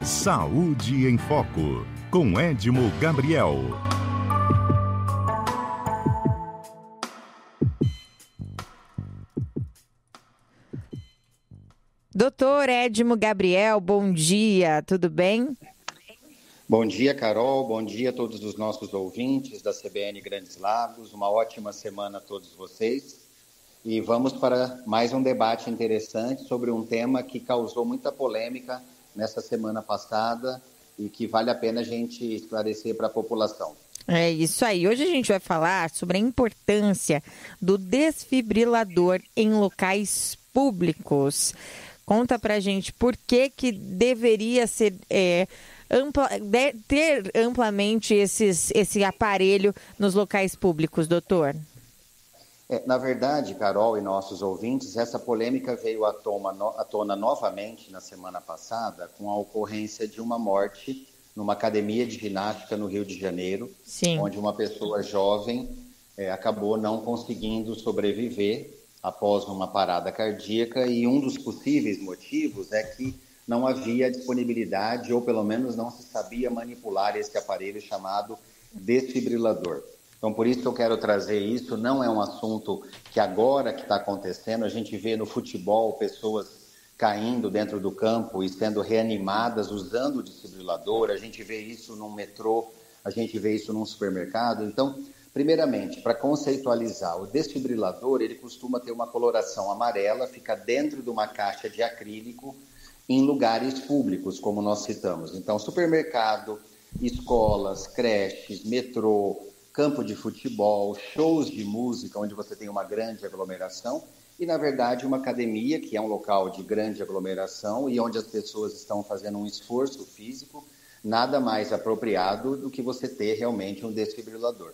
Saúde em Foco, com Edmo Gabriel. Doutor Edmo Gabriel, bom dia, tudo bem? Bom dia, Carol, bom dia a todos os nossos ouvintes da CBN Grandes Lagos, uma ótima semana a todos vocês. E vamos para mais um debate interessante sobre um tema que causou muita polêmica nessa semana passada e que vale a pena a gente esclarecer para a população. É isso aí. Hoje a gente vai falar sobre a importância do desfibrilador em locais públicos. Conta pra gente por que deveria ser ter amplamente esse aparelho nos locais públicos, doutor. Na verdade, Carol e nossos ouvintes, essa polêmica veio à tona novamente na semana passada com a ocorrência de uma morte numa academia de ginástica no Rio de Janeiro, Sim. Onde uma pessoa jovem acabou não conseguindo sobreviver após uma parada cardíaca, e um dos possíveis motivos é que não havia disponibilidade, ou pelo menos não se sabia manipular esse aparelho chamado desfibrilador. Então, por isso que eu quero trazer isso. Não é um assunto que agora que está acontecendo, a gente vê no futebol pessoas caindo dentro do campo e sendo reanimadas usando o desfibrilador, a gente vê isso num metrô, a gente vê isso num supermercado. Então, primeiramente, para conceitualizar, o desfibrilador, ele costuma ter uma coloração amarela, fica dentro de uma caixa de acrílico em lugares públicos, como nós citamos. Então, supermercado, escolas, creches, metrô, campo de futebol, shows de música, onde você tem uma grande aglomeração, e, na verdade, uma academia, que é um local de grande aglomeração e onde as pessoas estão fazendo um esforço físico, nada mais apropriado do que você ter realmente um desfibrilador.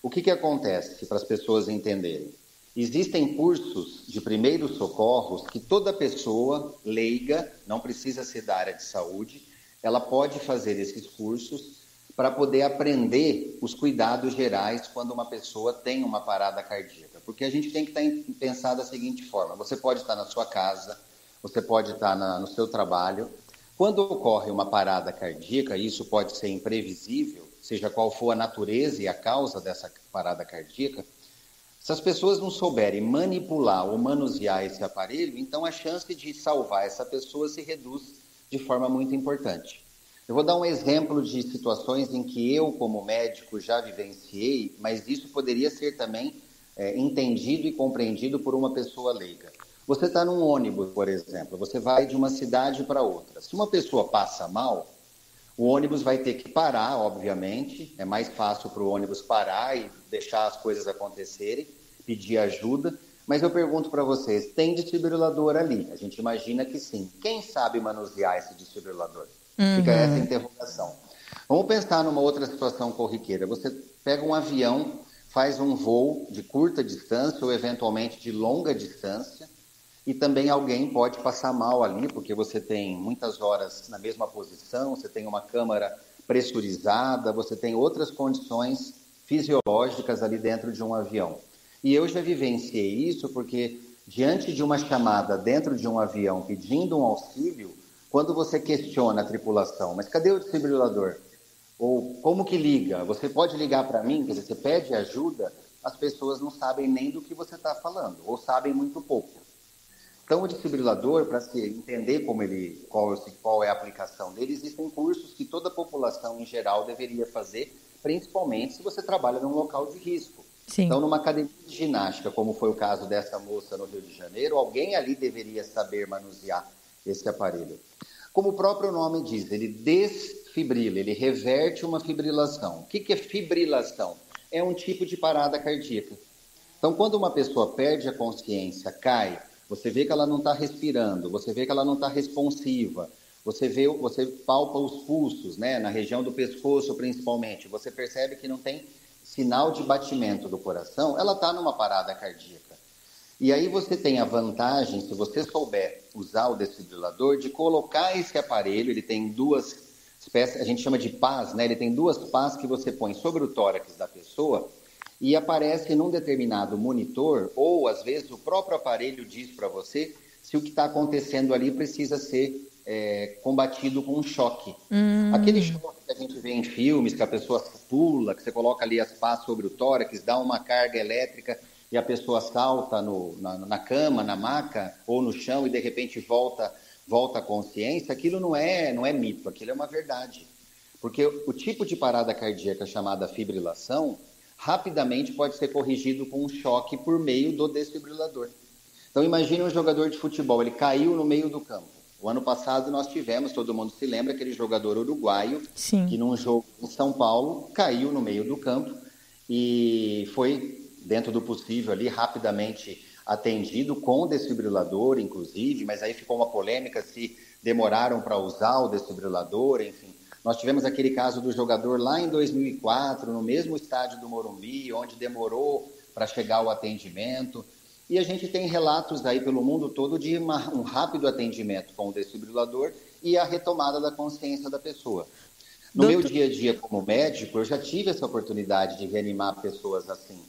O que acontece, para as pessoas entenderem? Existem cursos de primeiros socorros que toda pessoa leiga, não precisa ser da área de saúde, ela pode fazer esses cursos para poder aprender os cuidados gerais quando uma pessoa tem uma parada cardíaca. Porque a gente tem que pensar da seguinte forma: você pode estar na sua casa, você pode estar no seu trabalho. Quando ocorre uma parada cardíaca, e isso pode ser imprevisível, seja qual for a natureza e a causa dessa parada cardíaca, se as pessoas não souberem manipular ou manusear esse aparelho, então a chance de salvar essa pessoa se reduz de forma muito importante. Eu vou dar um exemplo de situações em que eu, como médico, já vivenciei, mas isso poderia ser também entendido e compreendido por uma pessoa leiga. Você está num ônibus, por exemplo, você vai de uma cidade para outra. Se uma pessoa passa mal, o ônibus vai ter que parar, obviamente. É mais fácil para o ônibus parar e deixar as coisas acontecerem, pedir ajuda. Mas eu pergunto para vocês, tem desfibrilador ali? A gente imagina que sim. Quem sabe manusear esse desfibrilador? Fica essa interrogação. Vamos pensar numa outra situação corriqueira. Você pega um avião, faz um voo de curta distância ou eventualmente de longa distância, e também alguém pode passar mal ali, porque você tem muitas horas na mesma posição, você tem uma câmara pressurizada, você tem outras condições fisiológicas ali dentro de um avião. E eu já vivenciei isso porque, diante de uma chamada dentro de um avião pedindo um auxílio, quando você questiona a tripulação, mas cadê o desfibrilador? Ou como que liga? Você pode ligar para mim? Quer dizer, você pede ajuda, as pessoas não sabem nem do que você está falando, ou sabem muito pouco. Então, o desfibrilador, para se entender qual é a aplicação dele, existem cursos que toda a população em geral deveria fazer, principalmente se você trabalha num local de risco. Sim. Então, numa academia de ginástica, como foi o caso dessa moça no Rio de Janeiro, alguém ali deveria saber manusear esse aparelho. Como o próprio nome diz, ele desfibrila, ele reverte uma fibrilação. O que é fibrilação? É um tipo de parada cardíaca. Então, quando uma pessoa perde a consciência, cai, você vê que ela não está respirando, você vê que ela não está responsiva, você palpa os pulsos, né, na região do pescoço principalmente, você percebe que não tem sinal de batimento do coração, ela está numa parada cardíaca. E aí você tem a vantagem, se você souber usar o desfibrilador, de colocar esse aparelho, ele tem duas espécies, a gente chama de pás, né? Ele tem duas pás que você põe sobre o tórax da pessoa e aparece num determinado monitor, ou às vezes o próprio aparelho diz para você se o que está acontecendo ali precisa ser combatido com um choque. Aquele choque que a gente vê em filmes, que a pessoa pula, que você coloca ali as pás sobre o tórax, dá uma carga elétrica e a pessoa salta na cama, na maca ou no chão e de repente volta à consciência, aquilo não é mito, aquilo é uma verdade. Porque o tipo de parada cardíaca chamada fibrilação, rapidamente pode ser corrigido com um choque por meio do desfibrilador. Então imagine um jogador de futebol, ele caiu no meio do campo. O ano passado nós tivemos, todo mundo se lembra, aquele jogador uruguaio, Sim, que num jogo em São Paulo caiu no meio do campo e foi, dentro do possível ali, rapidamente atendido com desfibrilador, inclusive, mas aí ficou uma polêmica se demoraram para usar o desfibrilador, enfim. Nós tivemos aquele caso do jogador lá em 2004, no mesmo estádio do Morumbi, onde demorou para chegar o atendimento. E a gente tem relatos aí pelo mundo todo de um rápido atendimento com o desfibrilador e a retomada da consciência da pessoa. No meu dia a dia como médico, eu já tive essa oportunidade de reanimar pessoas assim.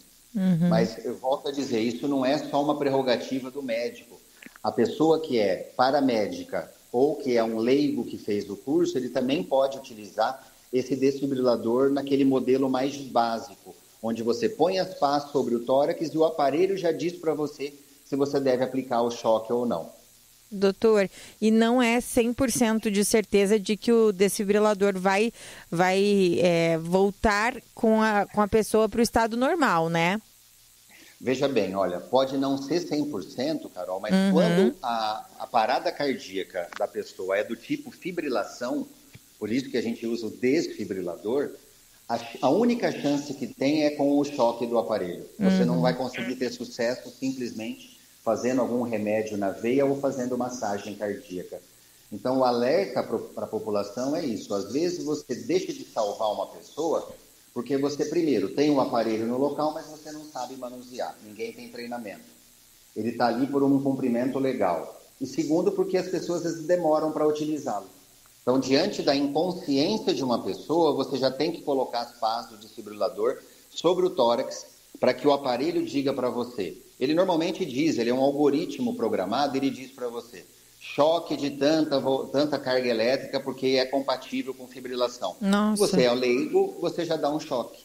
Mas eu volto a dizer, isso não é só uma prerrogativa do médico. A pessoa que é paramédica ou que é um leigo que fez o curso, ele também pode utilizar esse desfibrilador naquele modelo mais básico, onde você põe as pás sobre o tórax e o aparelho já diz para você se você deve aplicar o choque ou não. doutor, e não é 100% de certeza de que o desfibrilador vai voltar com a pessoa para o estado normal, né? Veja bem, olha, pode não ser 100%, Carol, mas quando a parada cardíaca da pessoa é do tipo fibrilação, por isso que a gente usa o desfibrilador, a única chance que tem é com o choque do aparelho. Você não vai conseguir ter sucesso simplesmente fazendo algum remédio na veia ou fazendo massagem cardíaca. Então, o alerta para a população é isso. Às vezes você deixa de salvar uma pessoa porque você, primeiro, tem um aparelho no local, mas você não sabe manusear. Ninguém tem treinamento. Ele está ali por um cumprimento legal. E segundo, porque as pessoas às vezes demoram para utilizá-lo. Então, diante da inconsciência de uma pessoa, você já tem que colocar as pás do desfibrilador sobre o tórax para que o aparelho diga para você. Ele normalmente diz, ele é um algoritmo programado, ele diz para você, choque de tanta carga elétrica porque é compatível com fibrilação. Nossa. Você é leigo, você já dá um choque.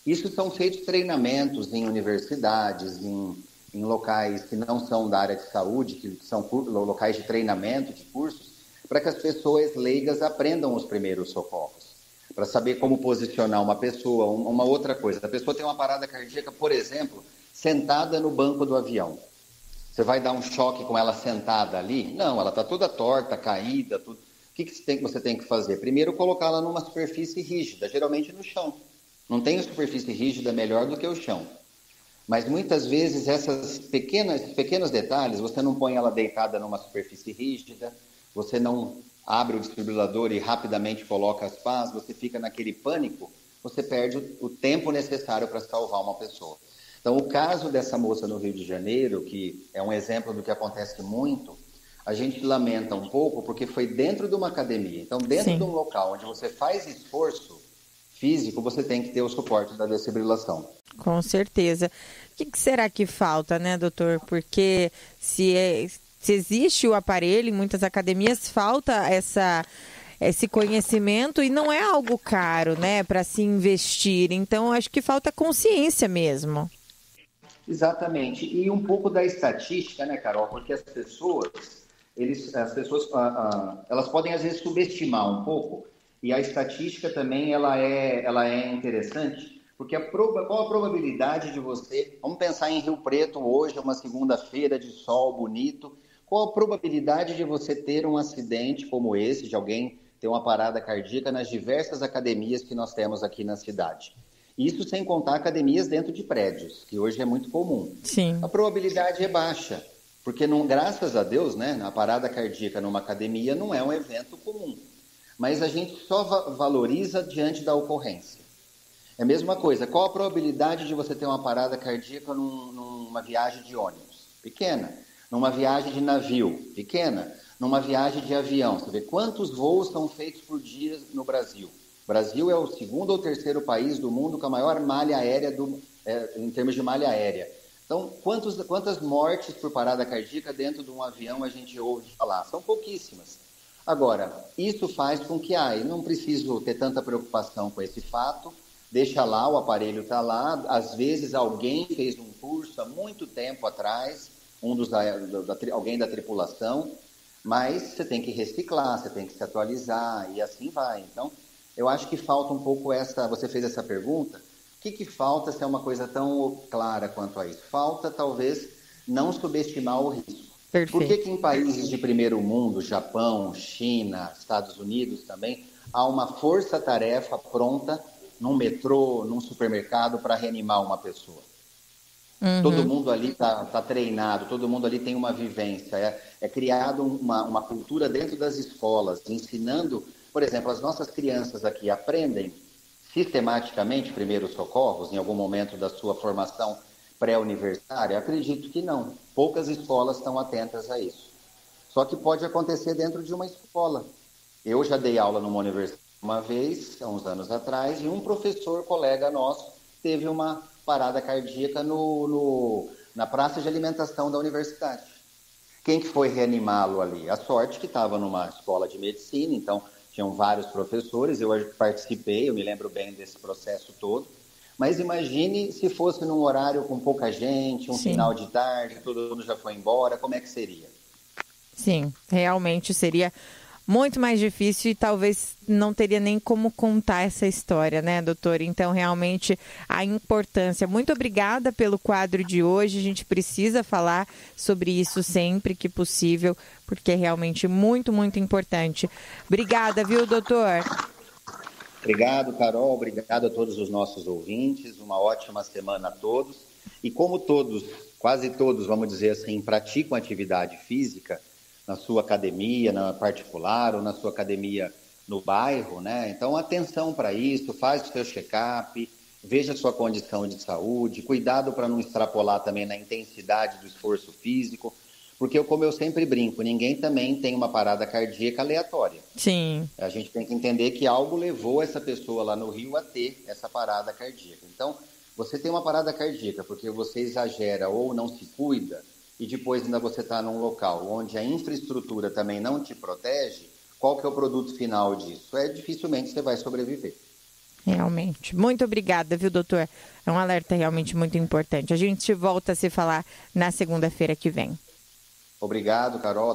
Isso são feitos treinamentos em universidades, em locais que não são da área de saúde, que são locais de treinamento, de cursos, para que as pessoas leigas aprendam os primeiros socorros, para saber como posicionar uma pessoa. Uma outra coisa, a pessoa tem uma parada cardíaca, por exemplo, sentada no banco do avião. Você vai dar um choque com ela sentada ali? Não, ela está toda torta, caída, tudo. O que você tem que fazer? Primeiro, colocá-la numa superfície rígida, geralmente no chão. Não tem superfície rígida melhor do que o chão. Mas muitas vezes esses pequenos detalhes, você não põe ela deitada numa superfície rígida, você não abre o desfibrilador e rapidamente coloca as pás, você fica naquele pânico, você perde o tempo necessário para salvar uma pessoa. Então, o caso dessa moça no Rio de Janeiro, que é um exemplo do que acontece muito, a gente lamenta um pouco porque foi dentro de uma academia. Então, dentro de um local onde você faz esforço físico, você tem que ter o suporte da desfibrilação. Com certeza. O que será que falta, né, doutor? Porque se existe o aparelho em muitas academias, falta esse conhecimento e não é algo caro, né, para se investir. Então, acho que falta consciência mesmo. Exatamente. E um pouco da estatística, né, Carol? Porque as pessoas elas podem, às vezes, subestimar um pouco. E a estatística também ela é interessante, porque qual a probabilidade de você... Vamos pensar em Rio Preto hoje, uma segunda-feira de sol bonito. Qual a probabilidade de você ter um acidente como esse, de alguém ter uma parada cardíaca nas diversas academias que nós temos aqui na cidade? Isso sem contar academias dentro de prédios, que hoje é muito comum. Sim. A probabilidade é baixa, porque graças a Deus, né, a parada cardíaca numa academia não é um evento comum. Mas a gente só valoriza diante da ocorrência. É a mesma coisa, qual a probabilidade de você ter uma parada cardíaca numa viagem de ônibus? Pequena. Numa viagem de navio? Pequena. Numa viagem de avião? Você vê quantos voos são feitos por dia no Brasil? O Brasil é o segundo ou terceiro país do mundo com a maior malha aérea, em termos de malha aérea. Então, quantas mortes por parada cardíaca dentro de um avião a gente ouve falar? São pouquíssimas. Agora, isso faz com que, eu não preciso ter tanta preocupação com esse fato, deixa lá, o aparelho está lá, às vezes alguém fez um curso há muito tempo atrás, alguém da tripulação, mas você tem que reciclar, você tem que se atualizar e assim vai. Então, eu acho que falta um pouco você fez essa pergunta, o que falta se é uma coisa tão clara quanto a isso? Falta, talvez, não subestimar o risco. Perfeito. Por que em países de primeiro mundo, Japão, China, Estados Unidos também, há uma força-tarefa pronta num metrô, num supermercado para reanimar uma pessoa? Todo mundo ali tá treinado, todo mundo ali tem uma vivência. É criado uma cultura dentro das escolas, ensinando, por exemplo, as nossas crianças aqui aprendem sistematicamente primeiros socorros em algum momento da sua formação pré-universitária? Acredito que não. Poucas escolas estão atentas a isso. Só que pode acontecer dentro de uma escola. Eu já dei aula numa universidade uma vez, há uns anos atrás, e um professor, colega nosso, teve uma parada cardíaca na praça de alimentação da universidade. Quem que foi reanimá-lo ali? A sorte que estava numa escola de medicina, então tinham vários professores, eu participei, eu me lembro bem desse processo todo. Mas imagine se fosse num horário com pouca gente, Sim. Final de tarde, todo mundo já foi embora, como é que seria? Sim, realmente seria muito mais difícil e talvez não teria nem como contar essa história, né, doutor? Então, realmente, a importância. Muito obrigada pelo quadro de hoje. A gente precisa falar sobre isso sempre que possível, porque é realmente muito, muito importante. Obrigada, viu, doutor? Obrigado, Carol. Obrigado a todos os nossos ouvintes. Uma ótima semana a todos. E como todos, quase todos, vamos dizer assim, praticam atividade física, na sua academia, na particular ou na sua academia no bairro, né? Então, atenção para isso, faz o seu check-up, veja a sua condição de saúde, cuidado para não extrapolar também na intensidade do esforço físico, porque, como eu sempre brinco, ninguém também tem uma parada cardíaca aleatória. Sim. A gente tem que entender que algo levou essa pessoa lá no Rio a ter essa parada cardíaca. Então, você tem uma parada cardíaca porque você exagera ou não se cuida, e depois ainda você está num local onde a infraestrutura também não te protege, qual que é o produto final disso? Dificilmente você vai sobreviver. Realmente. Muito obrigada, viu, doutor? É um alerta realmente muito importante. A gente volta a se falar na segunda-feira que vem. Obrigado, Carol.